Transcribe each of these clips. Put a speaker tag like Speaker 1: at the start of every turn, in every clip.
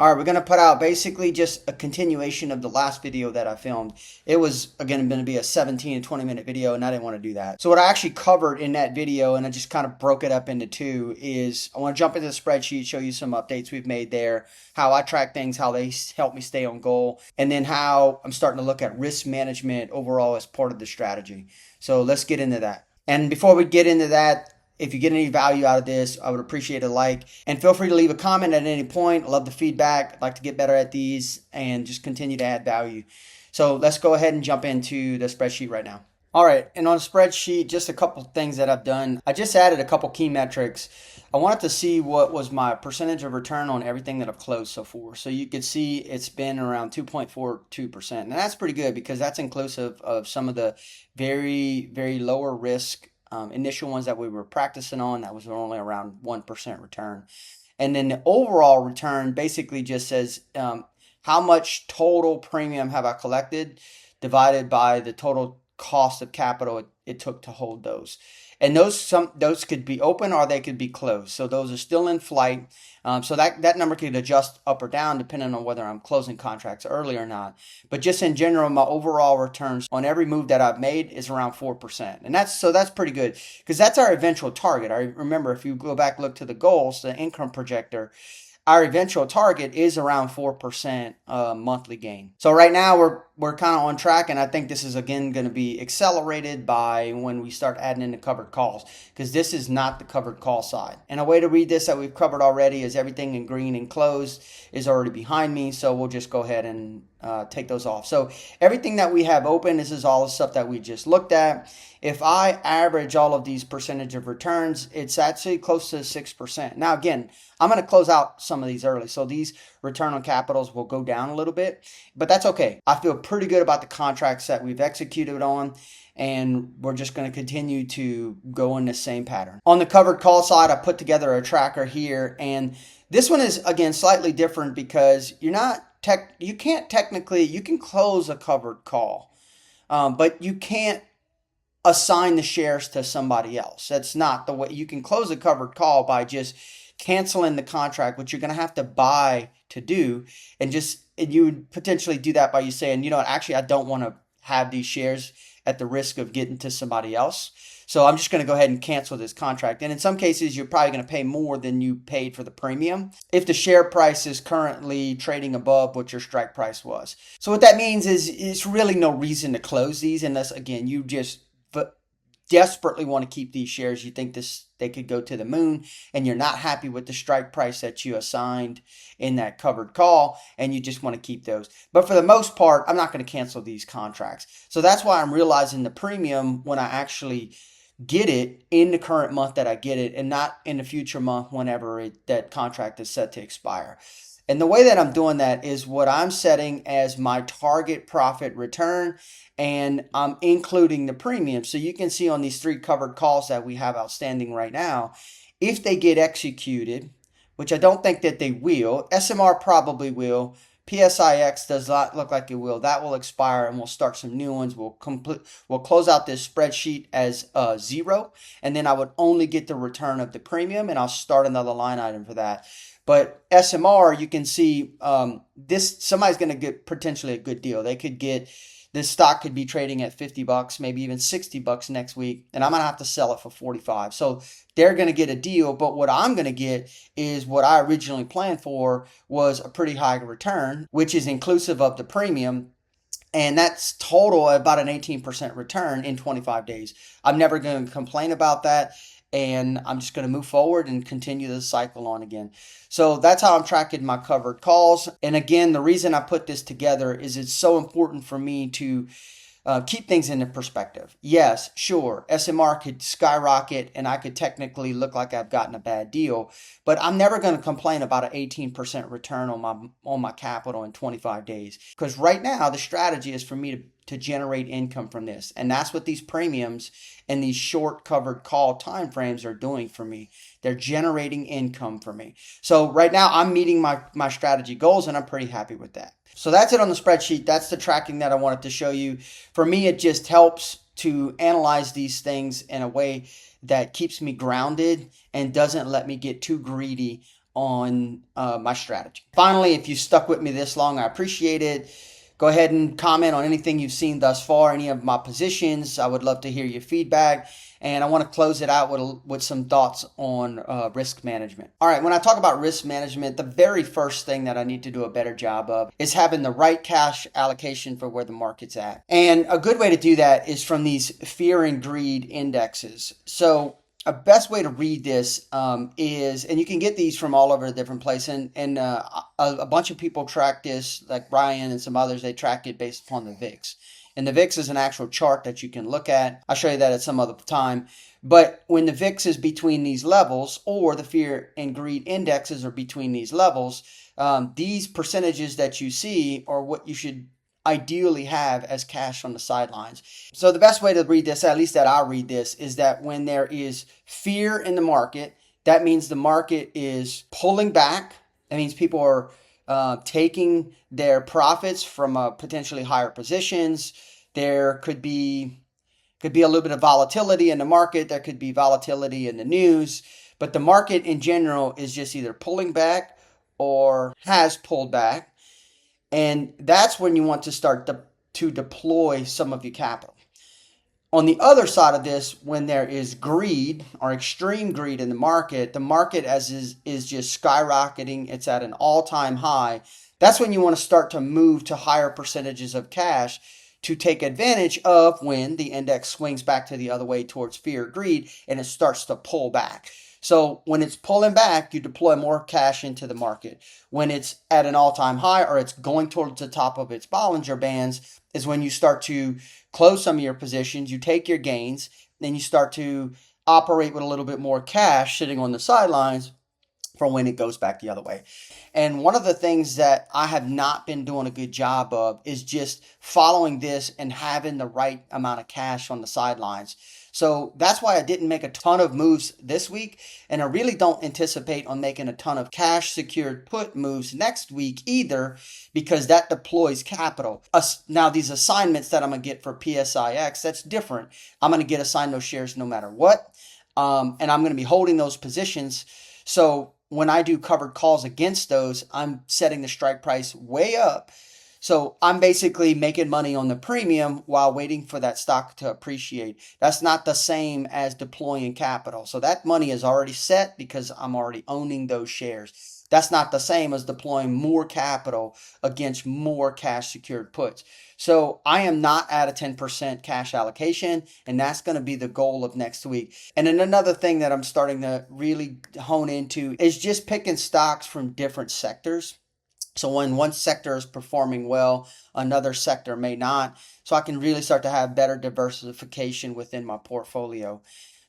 Speaker 1: All right, we're going to put out basically just a continuation of the last video that I filmed. It was, again, going to be a 17 to 20 minute video, and I didn't want to do that. So what I actually covered in that video, and I just kind of broke it up into two, is I want to jump into the spreadsheet, show you some updates we've made there, how I track things, how they help me stay on goal, and then how I'm starting to look at risk management overall as part of the strategy. So let's get into that. And before we get into that, if you get any value out of this, I would appreciate a like. And feel free to leave a comment at any point. I love the feedback. I'd like to get better at these and just continue to add value. So let's go ahead and jump into the spreadsheet right now. All right, and on the spreadsheet, just a couple things that I've done. I just added a couple key metrics. I wanted to see what was my percentage of return on everything that I've closed so far. So you could see it's been around 2.42%. And that's pretty good because that's inclusive of some of the very, very lower risk initial ones that we were practicing on. That was only around 1% return. And then the overall return basically just says how much total premium have I collected divided by the total cost of capital it took to hold those. And those could be open or they could be closed. So those are still in flight. So that number could adjust up or down depending on whether I'm closing contracts early or not. But just in general, my overall returns on every move that I've made is around 4%. And that's pretty good because that's our eventual target. I remember if you go back, look to the goals, the income projector, our eventual target is around 4% monthly gain. So right now we're kind of on track, and I think this is again going to be accelerated by when we start adding in the covered calls, because this is not the covered call side. And a way to read this that we've covered already is everything in green and closed is already behind me, so we'll just go ahead and take those off. So everything that we have open, this is all the stuff that we just looked at. If I average all of these percentage of returns, it's actually close to 6%. Now, again, I'm going to close out some of these early. So these return on capitals will go down a little bit, but that's okay. I feel pretty good about the contracts that we've executed on, and we're just going to continue to go in the same pattern. On the covered call side, I put together a tracker here, and this one is, again, slightly different because you can close a covered call, but you can't assign the shares to somebody else. That's not the way. You can close a covered call by just canceling the contract, which you're going to have to buy to do, and you would potentially do that by you saying, you know what, actually I don't want to have these shares at the risk of getting to somebody else. So I'm just going to go ahead and cancel this contract. And in some cases, you're probably going to pay more than you paid for the premium if the share price is currently trading above what your strike price was. So what that means is it's really no reason to close these unless, again, you just desperately want to keep these shares. You think they could go to the moon, and you're not happy with the strike price that you assigned in that covered call, and you just want to keep those. But for the most part, I'm not going to cancel these contracts. So that's why I'm realizing the premium when I actually get it in the current month that I get it, and not in the future month whenever that contract is set to expire. And the way that I'm doing that is what I'm setting as my target profit return, and I'm including the premium. So you can see on these 3 covered calls that we have outstanding right now, if they get executed, which I don't think that they will, SMR probably will, PSIX does not look like it will. That will expire, and we'll start some new ones. We'll close out this spreadsheet as 0, and then I would only get the return of the premium, and I'll start another line item for that. But SMR, you can see somebody's going to get potentially a good deal. This stock could be trading at $50, maybe even $60 next week, and I'm going to have to sell it for $45. So they're going to get a deal, but what I'm going to get is what I originally planned for was a pretty high return, which is inclusive of the premium. And that's total about an 18% return in 25 days. I'm never going to complain about that. And I'm just going to move forward and continue the cycle on again. So that's how I'm tracking my covered calls. And again, the reason I put this together is it's so important for me to keep things into perspective. Yes, sure, SMR could skyrocket and I could technically look like I've gotten a bad deal, but I'm never going to complain about an 18% return on my capital in 25 days. Because right now, the strategy is for me to generate income from this. And that's what these premiums and these short covered call timeframes are doing for me. They're generating income for me. So right now I'm meeting my strategy goals, and I'm pretty happy with that. So that's it on the spreadsheet. That's the tracking that I wanted to show you. For me, it just helps to analyze these things in a way that keeps me grounded and doesn't let me get too greedy on my strategy. Finally, if you stuck with me this long, I appreciate it. Go ahead and comment on anything you've seen thus far, any of my positions. I would love to hear your feedback. And I want to close it out with some thoughts on risk management. All right, when I talk about risk management, the very first thing that I need to do a better job of is having the right cash allocation for where the market's at. And a good way to do that is from these fear and greed indexes. So a best way to read this is, and you can get these from all over the different places, and a bunch of people track this, like Brian and some others, they track it based upon the VIX. And the VIX is an actual chart that you can look at. I'll show you that at some other time. But when the VIX is between these levels, or the fear and greed indexes are between these levels, these percentages that you see are what you should ideally have as cash on the sidelines. So the best way to read this, at least that I read this, is that when there is fear in the market, that means the market is pulling back. That means people are taking their profits from potentially higher positions. There could be a little bit of volatility in the market. There could be volatility in the news. But the market in general is just either pulling back or has pulled back. And that's when you want to start to deploy some of your capital. On the other side of this, when there is greed or extreme greed in the market as is just skyrocketing, it's at an all-time high. That's when you want to start to move to higher percentages of cash to take advantage of when the index swings back to the other way towards fear, greed, and it starts to pull back. So when it's pulling back, you deploy more cash into the market. When it's at an all-time high or it's going towards the top of its Bollinger Bands is when you start to close some of your positions, you take your gains, then you start to operate with a little bit more cash sitting on the sidelines for when it goes back the other way. And one of the things that I have not been doing a good job of is just following this and having the right amount of cash on the sidelines. So that's why I didn't make a ton of moves this week, and I really don't anticipate on making a ton of cash secured put moves next week either, because that deploys capital. Now these assignments that I'm going to get for PSIX, that's different. I'm going to get assigned those shares no matter what, and I'm going to be holding those positions. So when I do covered calls against those, I'm setting the strike price way up. So I'm basically making money on the premium while waiting for that stock to appreciate. That's not the same as deploying capital. So that money is already set because I'm already owning those shares. That's not the same as deploying more capital against more cash secured puts. So I am not at a 10% cash allocation, and that's going to be the goal of next week. And then another thing that I'm starting to really hone into is just picking stocks from different sectors. So when one sector is performing well, another sector may not. So I can really start to have better diversification within my portfolio.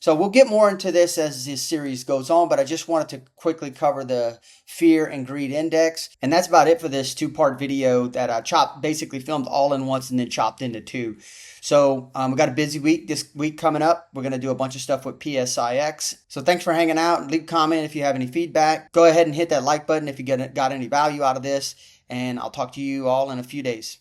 Speaker 1: So we'll get more into this as this series goes on, but I just wanted to quickly cover the fear and greed index. And that's about it for this two-part video that I basically filmed all in once and then chopped into two. So we got a busy week this week coming up. We're going to do a bunch of stuff with PSIX. So thanks for hanging out. Leave a comment if you have any feedback. Go ahead and hit that like button if you got any value out of this. And I'll talk to you all in a few days.